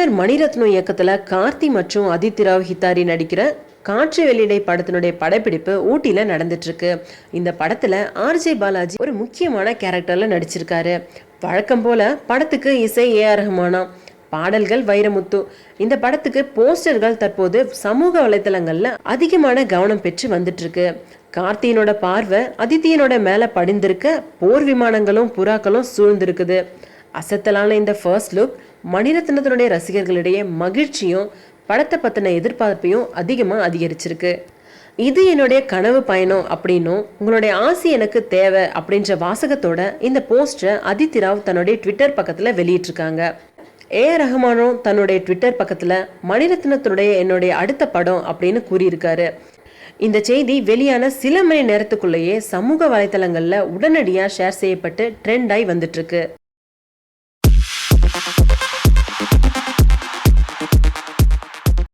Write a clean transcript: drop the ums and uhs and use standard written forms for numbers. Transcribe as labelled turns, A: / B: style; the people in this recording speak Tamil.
A: இயக்குனர் மணிரத்னம் இயக்கத்துல கார்த்தி மற்றும் அதித்தி ராவ் ஹித்தாரி நடிக்கிற காற்று வெளியிடை படத்தினுடைய படப்பிடிப்பு ஊட்டியில நடந்துட்டு இருக்கு. இந்த படத்துல ஆர்ஜே பாலாஜி ஒரு முக்கியமான கேரக்டர்ல நடிச்சிருக்காரு. வழக்கம் போல படத்துக்கு இசை AR ரஹ்மானா, பாடல்கள் வைரமுத்து. இந்த படத்துக்கு போஸ்டர்கள் தற்போது சமூக வலைதளங்கள்ல அதிகமான கவனம் பெற்று வந்துட்டு இருக்கு. கார்த்தியினோட பார்வை அதித்தியனோட மேல படிந்திருக்க, போர் விமானங்களும் புறாக்களும் சூழ்ந்திருக்குது. அசத்தலான இந்த ஃபர்ஸ்ட் லுக் மணிரத்னத்தினுடைய ரசிகர்களிடையே மகிழ்ச்சியும் படத்தை பத்தின எதிர்பார்ப்பையும் அதிகரிச்சிருக்கு. இது என்னுடைய கனவு பயணம் அப்படின்னும் உங்களுடைய ஆசை எனக்கு தேவை அப்படின்ற வாசகத்தோட இந்த போஸ்டரை அதித்தி ராவ் தன்னுடைய ட்விட்டர் பக்கத்துல வெளியிட்டிருக்காங்க. AR ரஹ்மானும் தன்னுடைய ட்விட்டர் பக்கத்துல மணிரத்னத்துடைய என்னுடைய அடுத்த படம் அப்படின்னு கூறியிருக்காரு. இந்த செய்தி வெளியான சில மணி நேரத்துக்குள்ளேயே சமூக வலைதளங்கள்ல உடனடியாக ஷேர் செய்யப்பட்டு ட்ரெண்ட் ஆகி வந்துட்டு இருக்கு.